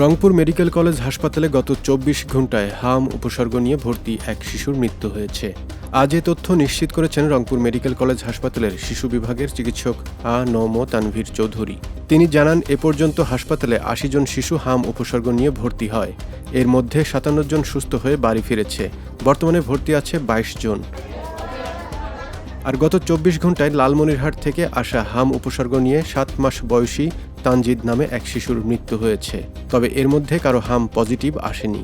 Rangpur medical college হাসপাতালে গত ২৪ ঘণ্টায় হাম উপসর্গ নিয়ে ভর্তি এক শিশুর মৃত্যু হয়েছে। আজ এ তথ্য নিশ্চিত করেছেন রংপুর মেডিকেল কলেজ হাসপাতালের শিশু বিভাগের চিকিৎসক আ.ন.ম তানভীর চৌধুরী। তিনি জানান, এ পর্যন্ত হাসপাতালে ৮০ জন শিশু হাম উপসর্গ নিয়ে ভর্তি হয়। এর মধ্যে ৫৭ জন সুস্থ হয়ে বাড়ি ফিরেছে। বর্তমানে ভর্তি আছে ২২ জন। আর গত ২৪ ঘণ্টায় লালমনিরহাট থেকে আসা হাম উপসর্গ নিয়ে ৭ মাস বয়সী তানজিদ নামে এক শিশুর মৃত্যু হয়েছে। তবে এর মধ্যে কারো হাম পজিটিভ আসেনি।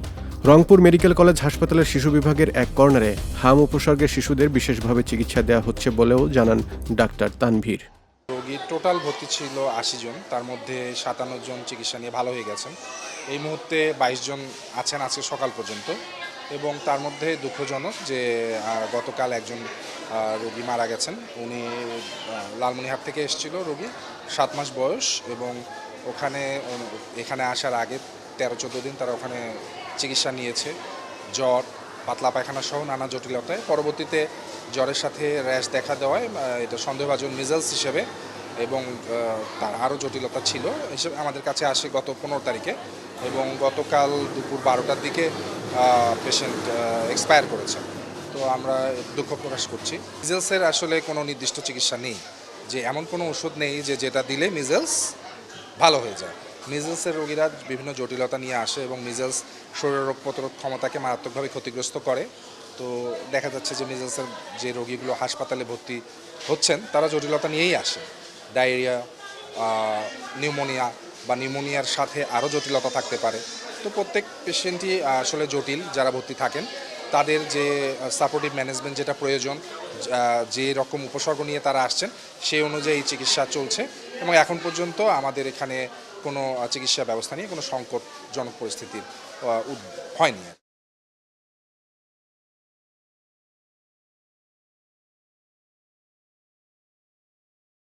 রংপুর মেডিকেল কলেজ হাসপাতালের শিশু বিভাগের এক কর্নারে হাম উপসর্গের শিশুদের বিশেষভাবে চিকিৎসা দেওয়া হচ্ছে বলেও জানান ডাক্তার তানভীর। রোগীর টোটাল ভর্তি ছিল ৮০ জন, তার মধ্যে ৫৭ জন চিকিৎসা নিয়ে ভালো হয়ে গেছেন। এই মুহূর্তে ২২ জন আছেন আজকে সকাল পর্যন্ত, এবং তার মধ্যে দুঃখজনক যে গতকাল একজন রোগী মারা গেছেন। উনি লালমনিরহাট থেকে এসেছিল রোগী, ৭ মাস বয়স, এবং এখানে আসার আগে ১৩-১৪ দিন তারা ওখানে চিকিৎসা নিয়েছে। জ্বর, পাতলা পায়খানা সহ নানা জটিলতায় পরবর্তীতে জ্বরের সাথে র্যাশ দেখা দেওয়ায় এটা সন্দেহভাজন মিজেলস হিসেবে, এবং তার আরও জটিলতা ছিল হিসেবে আমাদের কাছে আসে গত ১৫ তারিখে, এবং গতকাল দুপুর ১২টার দিকে পেশেন্ট এক্সপায়ার করেছে। তো আমরা দুঃখ প্রকাশ করছি। মিজেলসের আসলে কোনো নির্দিষ্ট চিকিৎসা নেই, যে এমন কোনো ওষুধ নেই যেটা দিলে মিজেলস ভালো হয়ে যায়। মিজেলসের রোগীরা বিভিন্ন জটিলতা নিয়ে আসে, এবং মিজেলস শরীরের রোগ প্রতিরোধ ক্ষমতাকে মারাত্মকভাবে ক্ষতিগ্রস্ত করে। তো দেখা যাচ্ছে যে মিজেলসের যে রোগীগুলো হাসপাতালে ভর্তি হচ্ছেন তারা জটিলতা নিয়েই আসে। ডায়রিয়া, নিউমোনিয়া বা নিউমোনিয়ার সাথে আরও জটিলতা থাকতে পারে। তো প্রত্যেক পেশেন্টই আসলে জটিল যারা ভর্তি থাকেন। তাদের যে সাপোর্টিভ ম্যানেজমেন্ট যেটা প্রয়োজন, যে রকম উপসর্গ নিয়ে তারা আসছেন সেই অনুযায়ী চিকিৎসা চলছে, এবং এখন পর্যন্ত আমাদের এখানে কোনো চিকিৎসা ব্যবস্থা নিয়ে কোনো সংকটজনক পরিস্থিতির হয়নি।